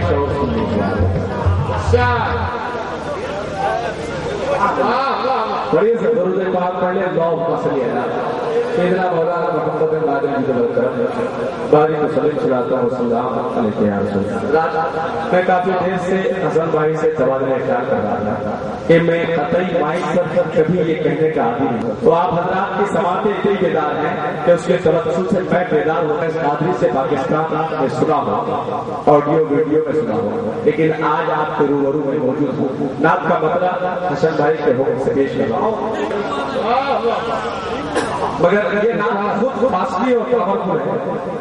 शौक सुनने की बड़ी से दरूद पाक पढ़ ले लौ मसली है ना इतना मौलाना मोहम्मद बिन बादल जी को बरकर बारी को सलीम चलाता हूँ सलाम अलैहि वसल्लम। मैं काफी देर से हसन भाई से तबादला ख्याल कर रहा था कि मैं कतई माइक पर कभी ये कहने का आदि नहीं। तो आप हजरात की समातें इतनी बेदार हैं कि उसके तवज्जुह से मैं बेदार होकर कादरी से पाकिस्तान में सुना हूँ, ऑडियो वीडियो में सुना हूँ, लेकिन आज आपके रूबरू में मौजूद हूँ। नात का मतलब हसन भाई के हुक्म से पेश कर रहा हूँ, मगर ये नाम खुद फासली और तवक्कुल है,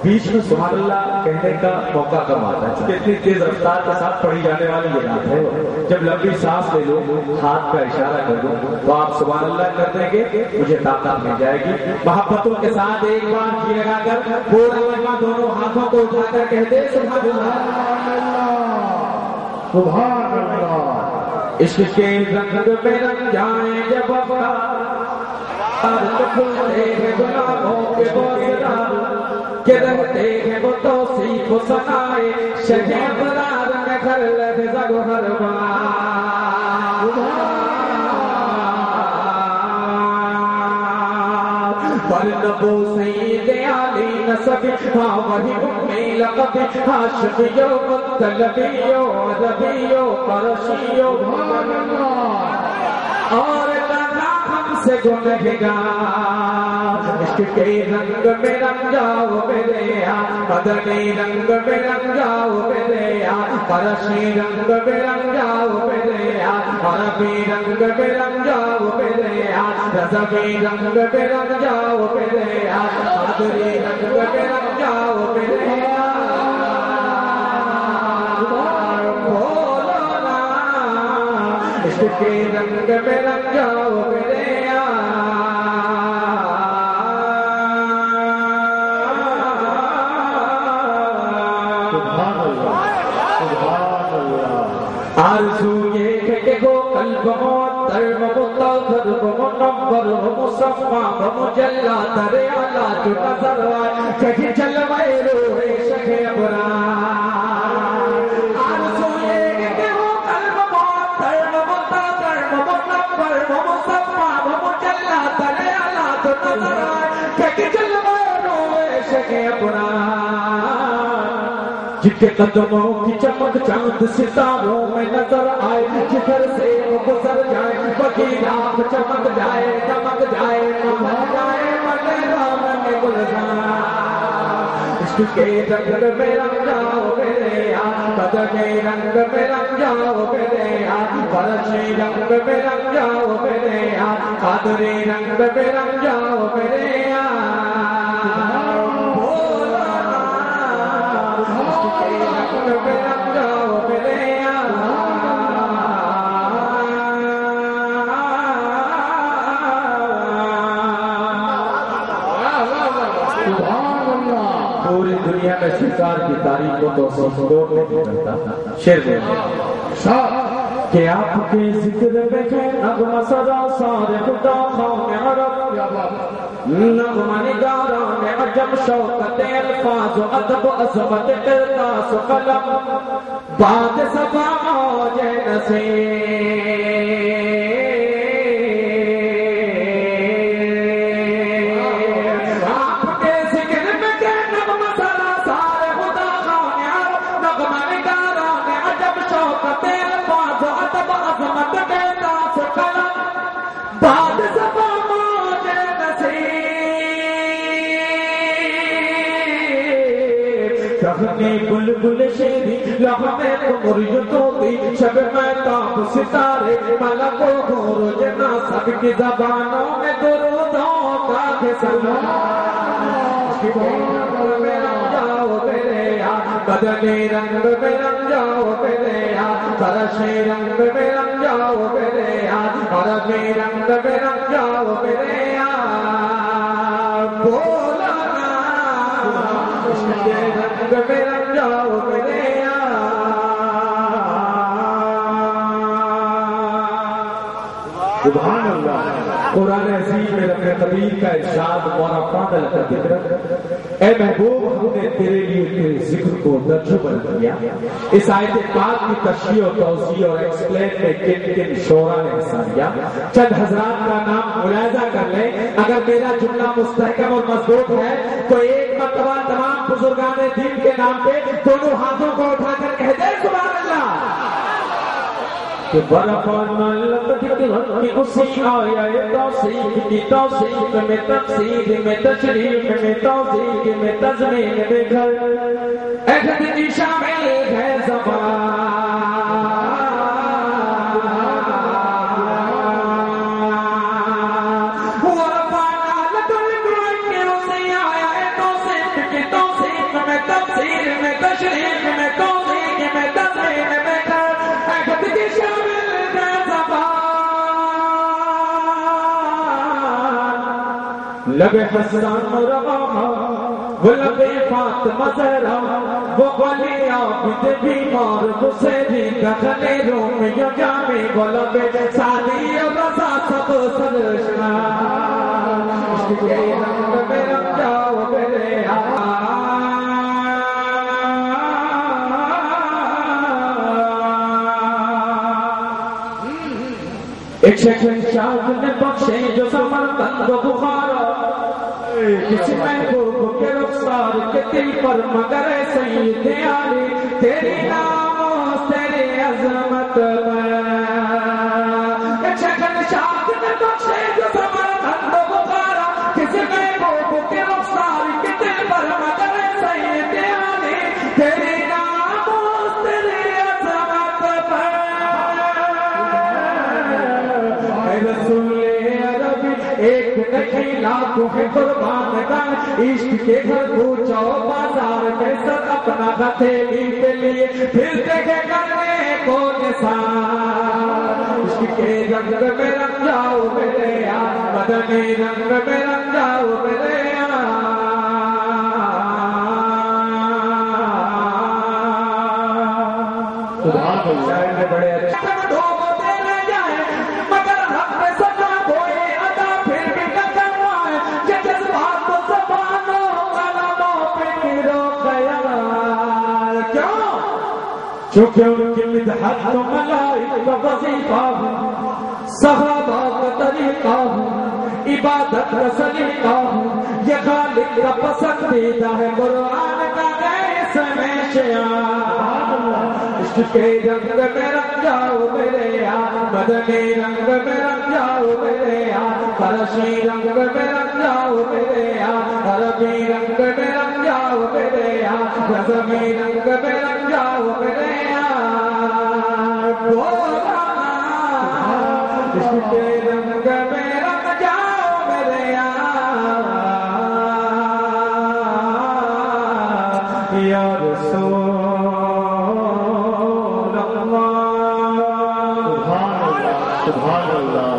बीच में सुभान अल्लाह कहने का मौका कम आता है। क्योंकि इतनी तेज रफ्तार के साथ पढ़ी जाने वाली ये नात है, जब लंबी सांस ले लो, हाथ का इशारा कर दो तो आप सुभान अल्लाह कर देंगे, मुझे ताकत मिल जाएगी। मोहब्बतों के साथ एक बार जी लगाकर पूरा लम्बा दोनों हाथों को उठाकर कहते सुभान अल्लाह सुभान अल्लाह। इश्क के रंग में रंग जाए जब खुलते हैं गुनाहों के बोझा के रहते हैं वो तौसीफ सनाए शहे बरार में घर लगे जग हर पर नबो सईद आली नसब हाँ वही उम्मी लक़ब हाशमियो मुत्तलबियो अदबियो परशियो और से गुनहगार इश्क के रंग में रंग जाओ मेरे मदनी रंग में रंग जाओ मेरे परशी रंग में रंग जाओ मेरे अरबी रंग में रंग जाओ मेरे रज़वी रंग में रंग जाओ मेरे मदनी रंग में रंग जाओ मेरे इश्क के रंग में रंग जाओ मेरे आरज़ू ये है कि वो कल्ब मुअत्तर मुतहहर मुनव्वर मुसफ़्फ़ा मुजल्ला दरे आला जो नज़र आए कहीं जलवाए रोए शखे अबरार। आरज़ू ये है कि वो कल्ब मुअत्तर मुतहहर मुनव्वर मुसफ़्फ़ा मुजल्ला दरे आला जो नज़र आए कहीं जलवाए रोए शखे अबरार। जिनके कदमों की चमक चांद सितारों में नजर आए जिधर से वो गुजर जाए बगीरा चमक जाए दमक जाए महक जाए मने राम में गुलजार। इश्क के रंग में रंग जाओ मेरे बदने रंग में रंग जाओ मेरे फरशी रंग में रंग जाओ मेरे कादरी रंग में रंग जाओ मेरे पूरी दुनिया में सरकार की तारीफ को तो संस्कोर नहीं करता। शेर के आपके जिक्र में है नगमा सदा सारे खुदा खाने अरब नगमा निगारा में अजब शौकत अल्फाज अदब अज़मत इरतास कलम बाद सफा मौज नसीब बुलबुल शेरी लहमे कुमरियो तोती शब महताब सितारे मलको रोज ना सबकी ज़बानों में दुरूदों का सलाम। में रंग जाओ मेरे बदले रंग में रंग जाओ मेरे फरशी रंग में रंग जाओ मेरे अरबी रंग में रंग जाओ मेरे बोला रंग में रंग जाओ मेरे सुभान अल्लाह। कुरान अज़ीम में रब्बे कबीर का इरशाद मौला पागल का जिक्र اے محبوب ہم نے تیرے لیے تیرے ذکر کو درجہ بنا دیا. اس آیت پاک کی تشریح و توضیح اور ایکسپلین میں کن کن شعراء نے حصہ لیا چند حضرات کا نام ملاحظہ کر لیں. اگر میرا جملہ مستحکم اور مضبوط ہے تو ایک مرتبہ تمام بزرگان دین کے نام پہ دونوں ہاتھوں کو اٹھا کر کہہ دیں سبحان اللہ. کہ برفانا لقد کی اسی آیہ توصیف کی توصیف میں تفسیر میں تشریح میں توضیح میں تضمین میں گھر احد کی شامل ہے زبان. برفانا لقد کی اسی آیہ توصیف کی توصیف میں تفسیر میں تشریح میں توضیح میں تضمین میں گھر احد کی لب حسن روا وہ لب فاطمہ زہرا وہ ولی عابد بیمار حسینی دخل روم یا جامع وہ لب سعدی رضا سب سرشنا عشق کے رنگ میں رنگ جاؤ میرے ایک شہنشاہ نے بخشے جو سمرقند و بخارا کسی محبوب کے رخسار کے دل پر مگر سید علی تیری نام تیری عظمت میں. ایک شہنشاہ نے بخشے جو سمرقند و بخارا کسی محبوب کے رخسار کے دل پر مگر سید علی تیری نام تیری عظمت میں. رسول عربی ایک نہیں لاکھوں ہے قربان کا عشق کے گھر پوچھو بازار میں سب اپنا ہتھیلی کے لیے پھر دیکھے کرنے کو نثار. عشق کے رنگ میں رنگ جاؤ میرے یار مدنی رنگ میں رنگ جاؤ میرے یار. سبحان اللہ بڑے اچھے چونکہ ان کی مدحت تو ملائک کا وظیفہ ہوں صحابہ کا طریقہ ہوں عبادت کا سلیقہ ہوں یہ خالق کا پسندیدہ ہے قرآن کا اس میں شعار. عشق کے رنگ میں رنگ جاؤ میرے یار مدنی رنگ میں رنگ جاؤ میرے یار فرشی رنگ میں رنگ جاؤ میرے یار عربی رنگ میں رنگ جاؤ میرے یار رضمی رنگ میں رنگ جاؤ میرے یار. عشق کے رنگ میں رنگ جاؤ میرے یار یا رسول اللہ. سبحان اللہ.